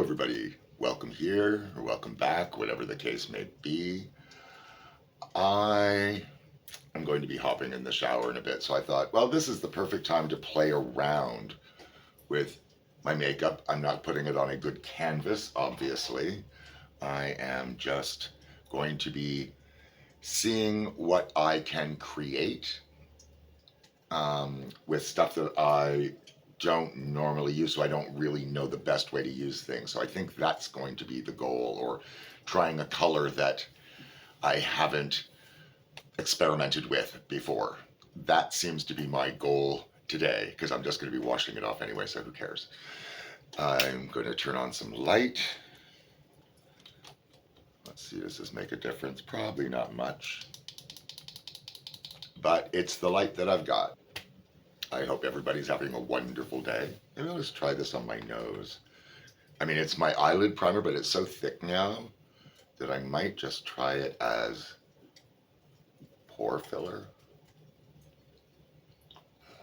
everybody. Welcome here or welcome back, whatever the case may be. I am going to be hopping in the shower in a bit, so I thought, well, this is the perfect time to play around with my makeup. I'm not putting it on a good canvas, obviously. I am just going to be seeing what I can create with stuff that I don't normally use, so I don't really know the best way to use things. So I think that's going to be the goal, or trying a color that I haven't experimented with before. That seems to be my goal today, because I'm just going to be washing it off anyway, so who cares. I'm going to turn on some light. Let's see, does this make a difference? Probably not much, but it's the light that I've got. I hope everybody's having a wonderful day. Maybe I'll just try this on my nose. I mean, it's my eyelid primer, but it's so thick now that I might just try it as pore filler.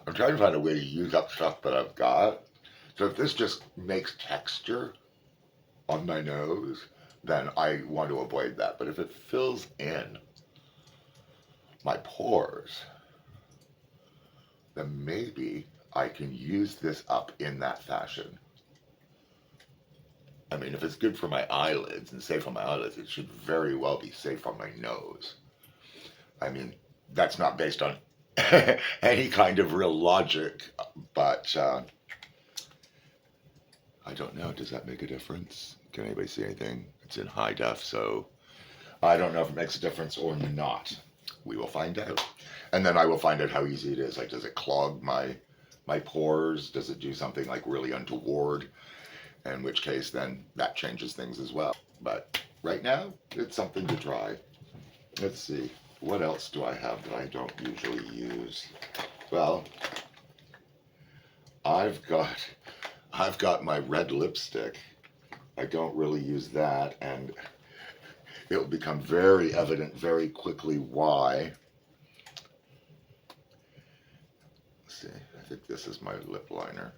I'm trying to find a way to use up stuff that I've got. So if this just makes texture on my nose, then I want to avoid that. But if it fills in my pores, then maybe I can use this up in that fashion. I mean, if it's good for my eyelids and safe on my eyelids, it should very well be safe on my nose. I mean, that's not based on any kind of real logic, but I don't know. Does that make a difference? Can anybody see anything? It's in high def, so I don't know if it makes a difference or not. We will find out. And then I will find out how easy it is. Like, does it clog my pores? Does it do something like really untoward? In which case, then that changes things as well. But right now, it's something to try. Let's see. What else do I have that I don't usually use? Well, I've got my red lipstick. I don't really use that, and it'll become very evident very quickly why. Let's see, I think this is my lip liner.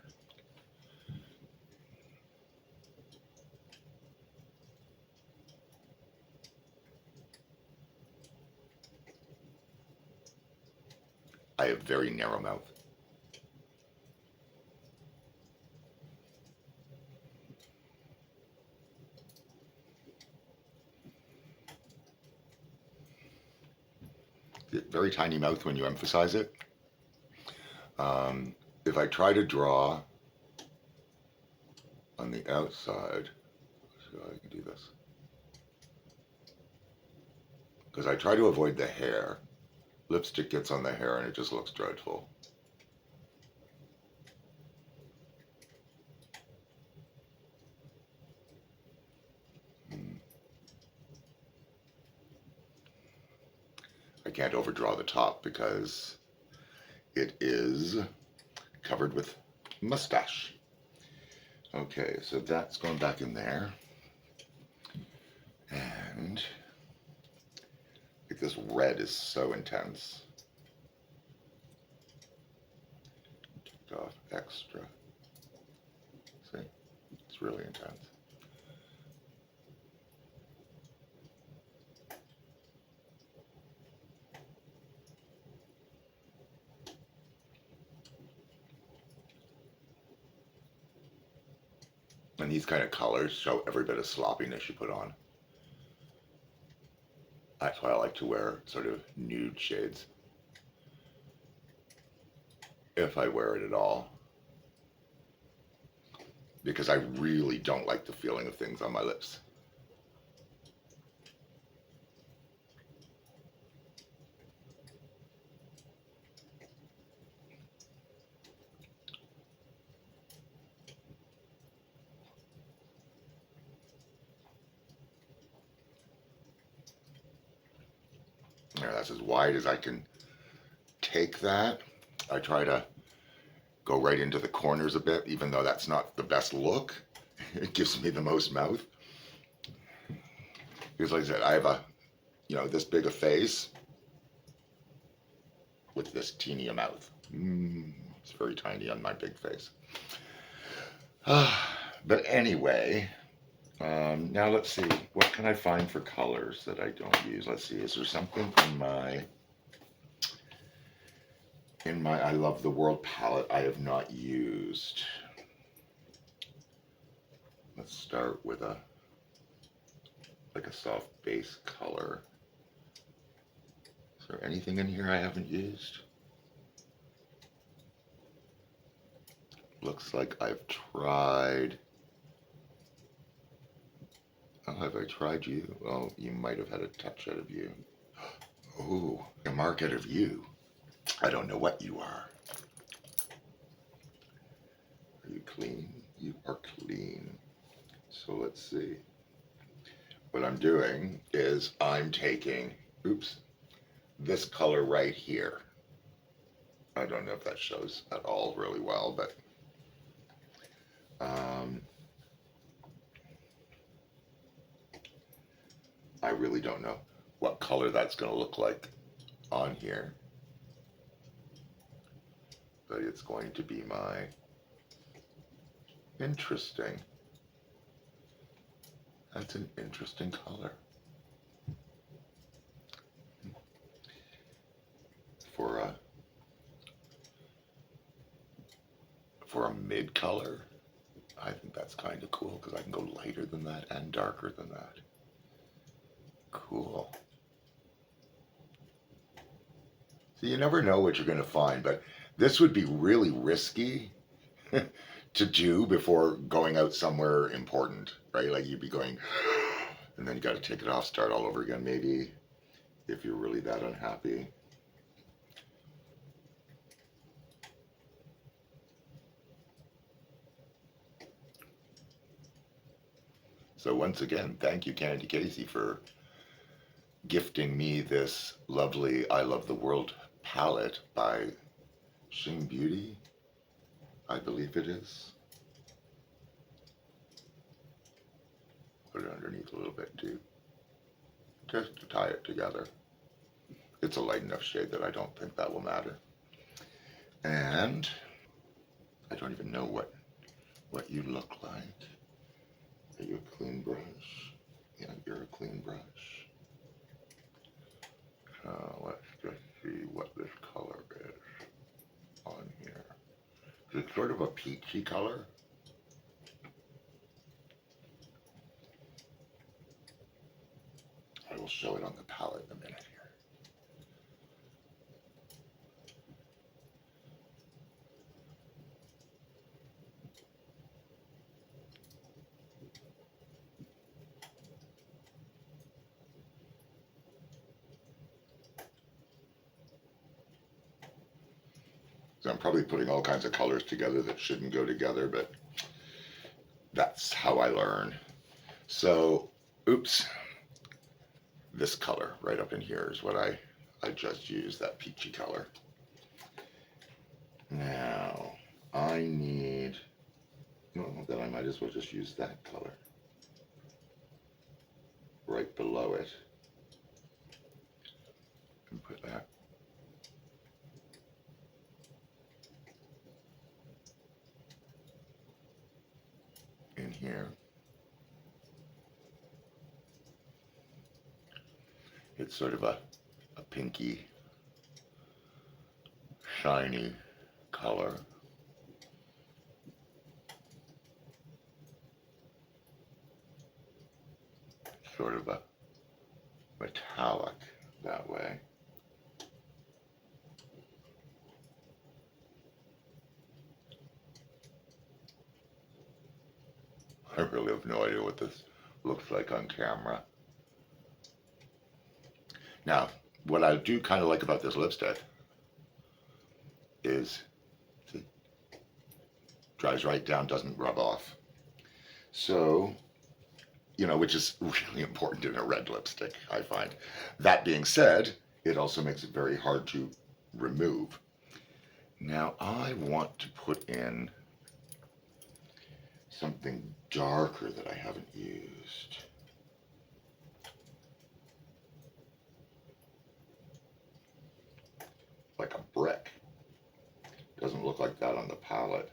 I have very narrow mouth. Very tiny mouth when you emphasize it. If I try to draw on the outside, so I can do this, because I try to avoid the hair. Lipstick gets on the hair and it just looks dreadful. I can't overdraw the top because it is covered with mustache. Okay, so that's going back in there. And like, this red is so intense. Take off extra. See? It's really intense. And these kind of colors show every bit of sloppiness you put on. That's why I like to wear sort of nude shades, if I wear it at all, because I really don't like the feeling of things on my lips. There, that's as wide as I can take that. I try to go right into the corners a bit, even though that's not the best look. It gives me the most mouth. Because like I said, I have this big a face with this teeny a mouth. It's very tiny on my big face. But anyway, Now let's see, what can I find for colors that I don't use? Let's see, is there something in my I Love the World palette I have not used? Let's start with like a soft base color. Is there anything in here I haven't used? Looks like I've tried. Oh, have I tried you? Well, you might have had a touch out of you. Oh, a mark out of you. I don't know what you are. Are you clean? You are clean. So let's see. What I'm doing is I'm taking, oops, this color right here. I don't know if that shows at all really well, but I really don't know what color that's going to look like on here. But it's going to be my interesting. That's an interesting color. For a mid color, I think that's kind of cool because I can go lighter than that and darker than that. Cool. So you never know what you're going to find, but this would be really risky to do before going out somewhere important, right? Like you'd be going, and then you got to take it off, start all over again, maybe, if you're really that unhappy. So once again, thank you, Candy Casey, for gifting me this lovely I Love the World palette by Shing Beauty, I believe it is. Put it underneath a little bit too, just to tie it together. It's a light enough shade that I don't think that will matter. And I don't even know what you look like. Are you a clean brush? Yeah, you're a clean brush. Let's just see what this color is on here. It's sort of a peachy color. I will show it on the palette in a minute here. So I'm probably putting all kinds of colors together that shouldn't go together, but that's how I learn. So, oops, this color right up in here is what I just used, that peachy color. Now, I need, well, then I might as well just use that color right below it and put that in here. It's sort of a pinky, shiny color. Sort of a metallic that way. I really have no idea what this looks like on camera. Now, what I do kind of like about this lipstick is, see, dries right down, doesn't rub off. So, which is really important in a red lipstick, I find. That being said, it also makes it very hard to remove. Now, I want to put in something darker that I haven't used. Like a brick. Doesn't look like that on the palette.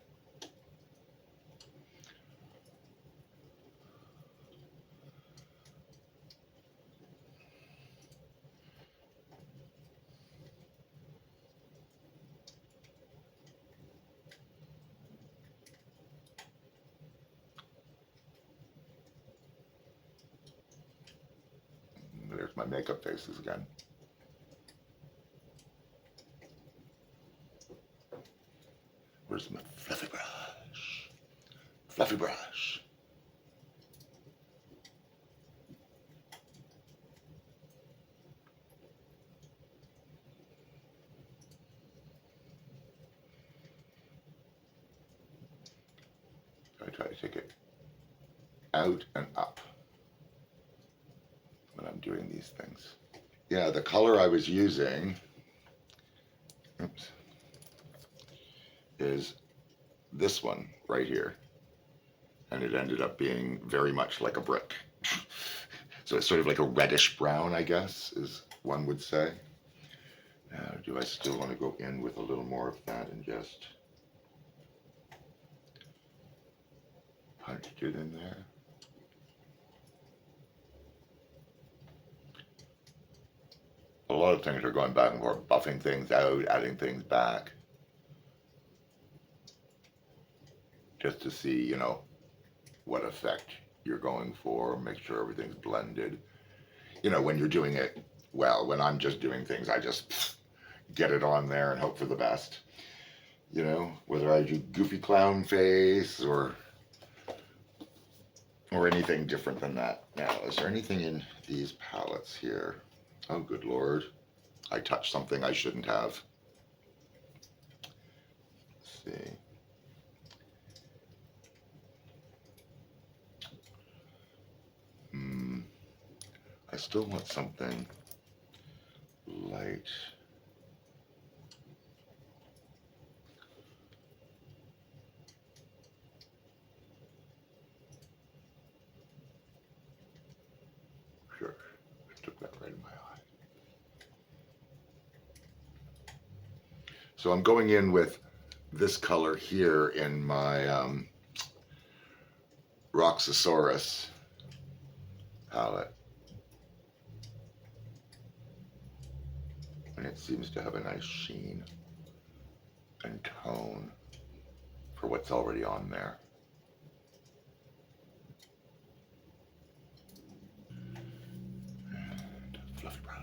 my makeup faces again. Where's my fluffy brush? Fluffy brush. I try to take it out and up when I'm doing these things. Yeah, the color I was using, oops, is this one right here. And it ended up being very much like a brick. So it's sort of like a reddish brown, I guess, is one would say. Now, do I still want to go in with a little more of that and just punch it in there? A lot of things are going back and forth, buffing things out, adding things back. Just to see, you know, what effect you're going for, make sure everything's blended. You know, when you're doing it well, when I'm just doing things, I just get it on there and hope for the best. You know, whether I do goofy clown face or anything different than that. Now, is there anything in these palettes here? Oh, good Lord. I touched something I shouldn't have. Let's see. I still want something light. Sure, I took that right in my eye. So I'm going in with this color here in my Roxasaurus palette. And it seems to have a nice sheen and tone for what's already on there. And fluffy brush.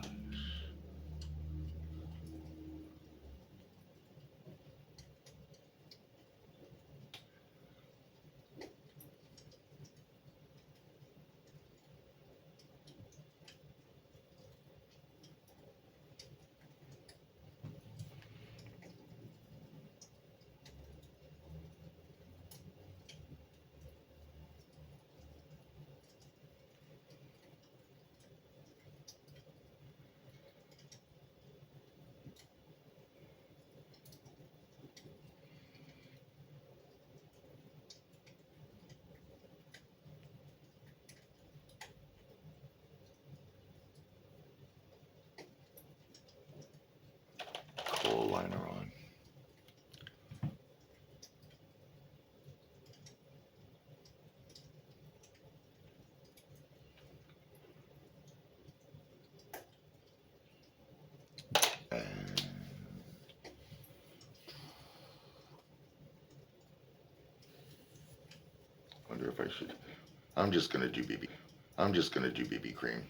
Kohl liner on. And wonder if I should. I'm just gonna do BB. I'm just gonna do BB cream.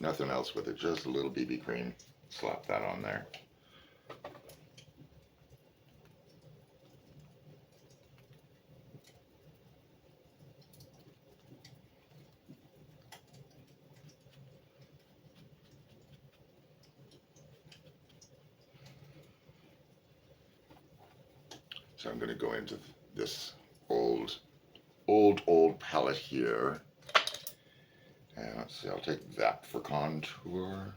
Nothing else with it, just a little BB cream. Slap that on there. So I'm going to go into this old palette here. And let's see, I'll take that for contour.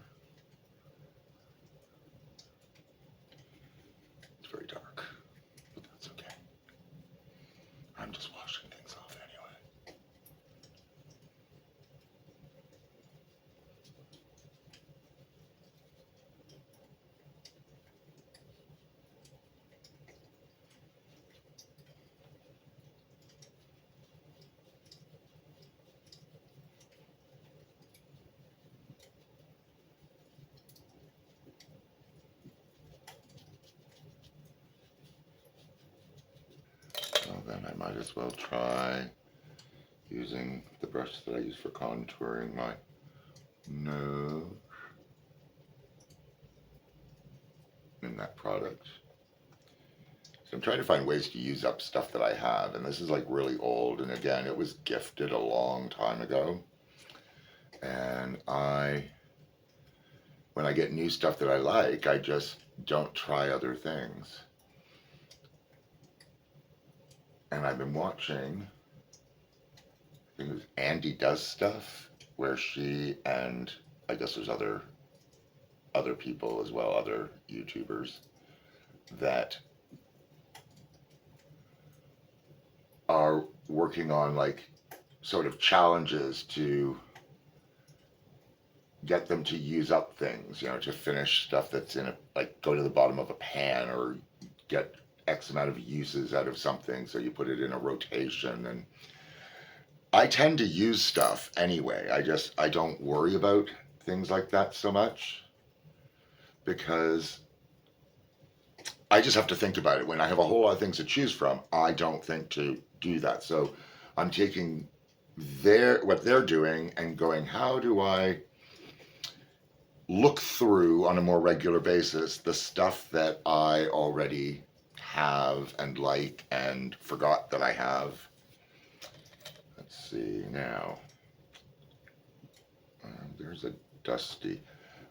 It's very dark, but that's okay. I'm just washing things off anyway. Well, then I might as well try using the brush that I use for contouring my No. In that product. So I'm trying to find ways to use up stuff that I have, and this is like really old, and again, it was gifted a long time ago. And when I get new stuff that I like, I just don't try other things. And I've been watching, I think it was Andy Does Stuff, where she and I guess there's other people as well, other YouTubers that are working on like sort of challenges to get them to use up things, to finish stuff that's in like go to the bottom of a pan or get X amount of uses out of something. So you put it in a rotation. And I tend to use stuff anyway. I don't worry about things like that so much because I just have to think about it. When I have a whole lot of things to choose from, I don't think to do that. So I'm taking what they're doing and going, how do I look through on a more regular basis the stuff that I already have and like and forgot that I have. Let's see now. There's a dusty.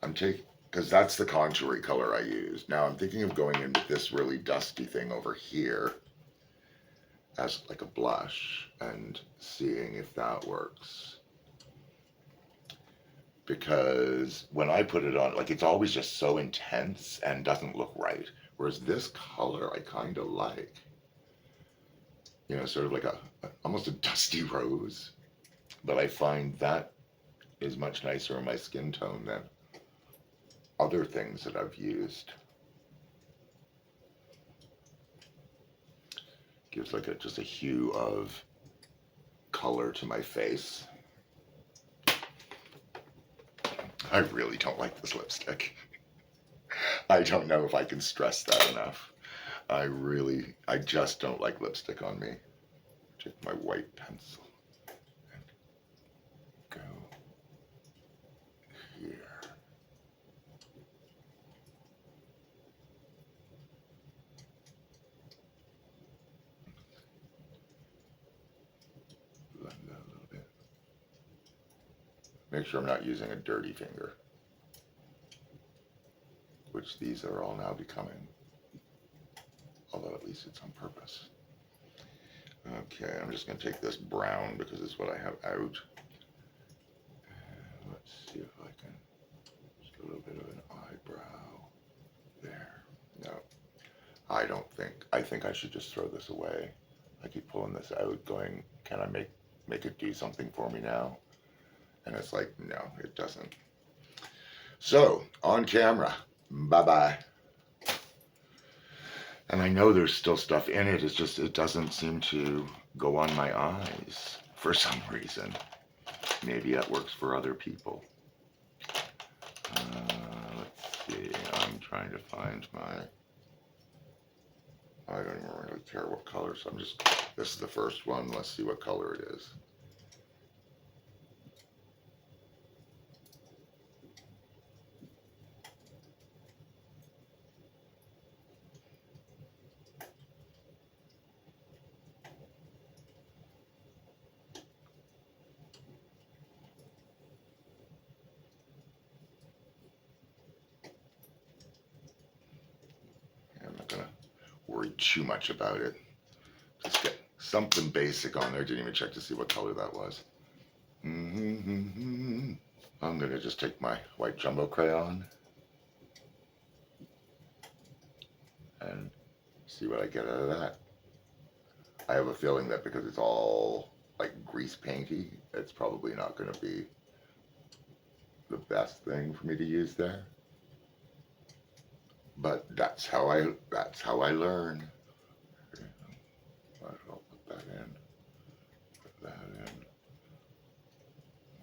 I'm taking, because that's the contouring color I use. Now I'm thinking of going in with this really dusty thing over here as like a blush and seeing if that works. Because when I put it on, like it's always just so intense and doesn't look right. Whereas this color I kind of like. Sort of like almost a dusty rose. But I find that is much nicer in my skin tone than other things that I've used. Gives like just a hue of color to my face. I really don't like this lipstick. I don't know if I can stress that enough. I just don't like lipstick on me. Take my white pencil and go here. Blend that a little bit. Make sure I'm not using a dirty finger, which these are all now becoming. Although at least it's on purpose. Okay, I'm just going to take this brown because it's what I have out. And let's see if I can, just a little bit of an eyebrow there. No, I think I should just throw this away. I keep pulling this out going, can I make it do something for me now? And it's like, no, it doesn't. So, on camera, bye-bye. And I know there's still stuff in it, it's just, it doesn't seem to go on my eyes for some reason. Maybe that works for other people. Let's see, I'm trying to find I don't even really care what color, so this is the first one, let's see what color it is. I'm not gonna worry too much about it. Just get something basic on there. Didn't even check to see what color that was. I'm gonna just take my white jumbo crayon and see what I get out of that. I have a feeling that because it's all like grease painty, it's probably not gonna be the best thing for me to use there. But that's how I learn. Okay, might as well put that in. Put that in.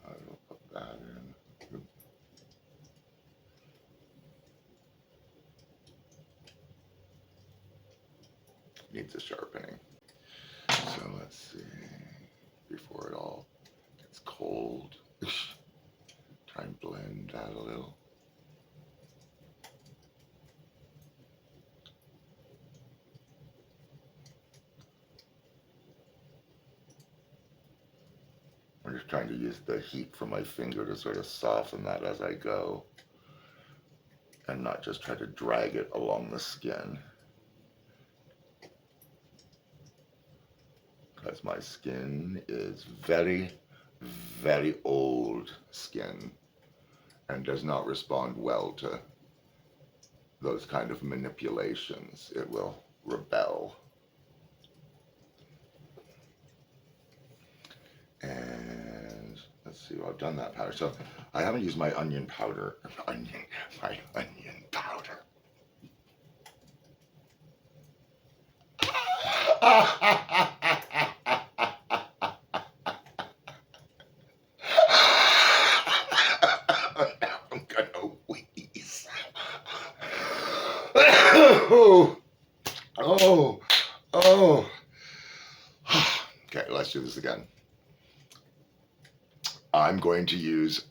Might as well put that in. Needs a sharpening. So let's see. Before it all gets cold. Try and blend that a little. I'm just trying to use the heat from my finger to sort of soften that as I go, and not just try to drag it along the skin. Because my skin is very, very old skin and does not respond well to those kind of manipulations. It will rebel. And let's see, well, I've done that powder. So I haven't used my onion powder. My onion powder. I'm gonna wheeze. Oh, oh, oh. Okay, let's do this again. I'm going to use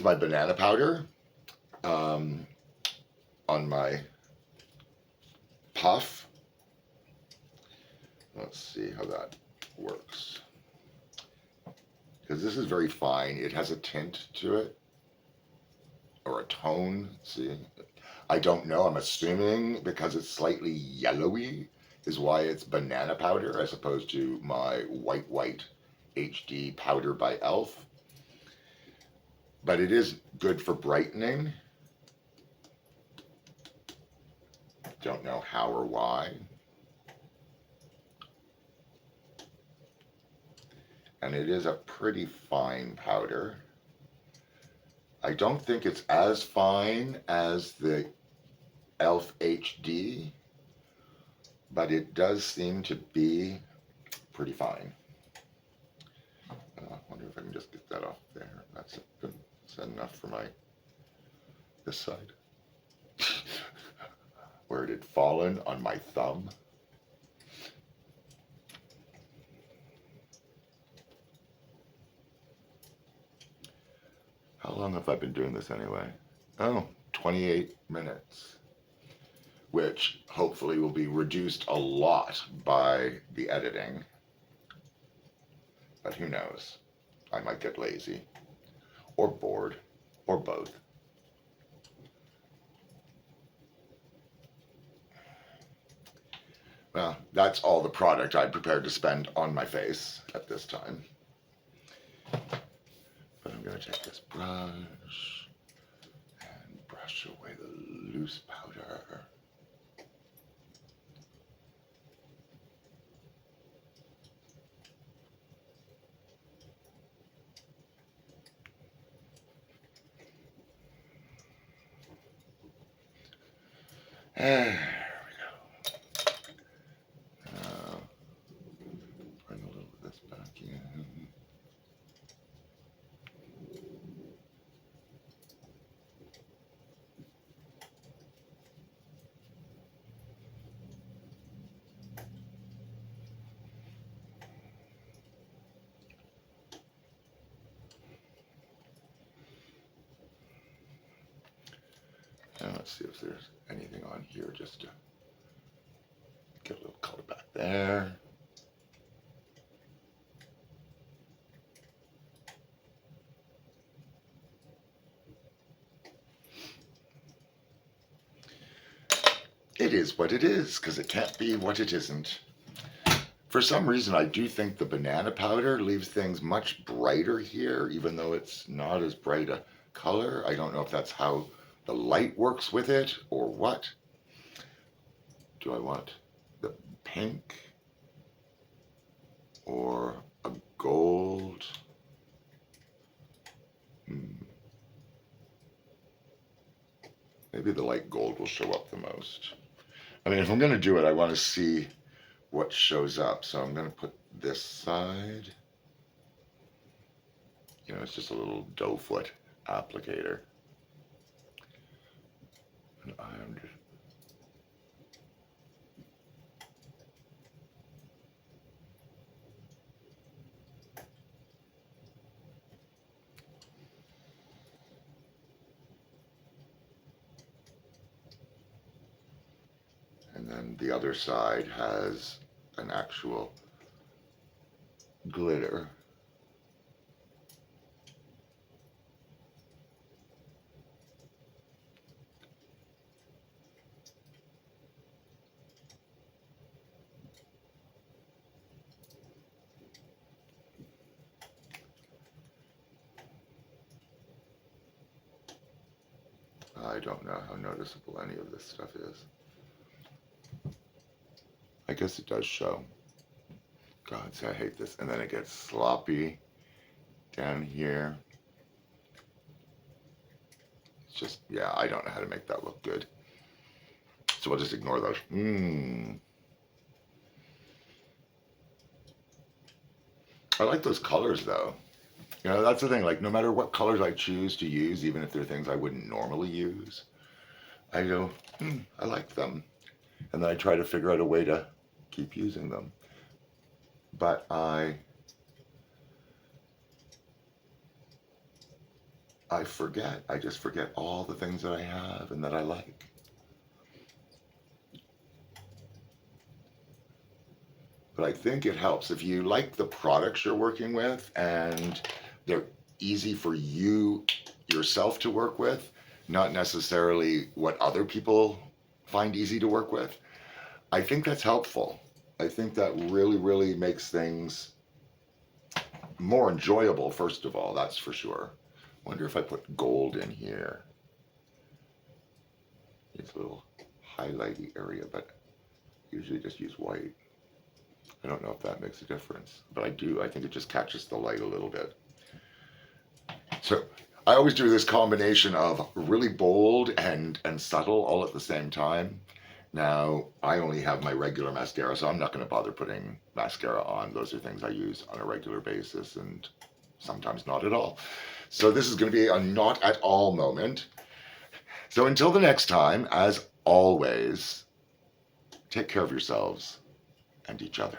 my banana powder on my puff. Let's see how that works. Because this is very fine. It has a tint to it, or a tone. See, I don't know. I'm assuming because it's slightly yellowy is why it's banana powder as opposed to my white HD powder by e.l.f. But it is good for brightening. Don't know how or why. And it is a pretty fine powder. I don't think it's as fine as the e.l.f. HD, but it does seem to be pretty fine. I wonder if I can just get that off there. That's good. Is that enough for this side? Where it had fallen on my thumb. How long have I been doing this anyway? Oh, 28 minutes. Which hopefully will be reduced a lot by the editing. But who knows? I might get lazy. Or bored. Or both. Well, that's all the product I'm prepared to spend on my face at this time. But I'm going to take this brush and brush away the loose powder. There we go. Now, bring a little of this back in. Now let's see if there's anything on here just to get a little color back there. It is what it is, because it can't be what it isn't. For some reason, I do think the banana powder leaves things much brighter here, even though it's not as bright a color. I don't know if that's how the light works with it or what. Do I want the pink or a gold? Maybe the light gold will show up the most. I mean, if I'm going to do it, I want to see what shows up. So I'm going to put this side. You know, it's just a little doe foot applicator. And I'm just And the other side has an actual glitter. I don't know how noticeable any of this stuff is. I guess it does show. God, see, I hate this. And then it gets sloppy down here. It's just, yeah, I don't know how to make that look good. So we'll just ignore those. I like those colors though. You know, that's the thing. Like, no matter what colors I choose to use, even if they're things I wouldn't normally use, I go, I like them. And then I try to figure out a way to keep using them. But I forget. I just forget all the things that I have and that I like. But I think it helps if you like the products you're working with and they're easy for you yourself to work with, not necessarily what other people find easy to work with. I think that's helpful. I think that really, really makes things more enjoyable, first of all, that's for sure. Wonder if I put gold in here. It's a little highlighty area, but usually just use white. I don't know if that makes a difference, but I do. I think it just catches the light a little bit. So I always do this combination of really bold and subtle all at the same time. Now, I only have my regular mascara, so I'm not going to bother putting mascara on. Those are things I use on a regular basis and sometimes not at all. So this is going to be a not at all moment. So until the next time, as always, take care of yourselves and each other.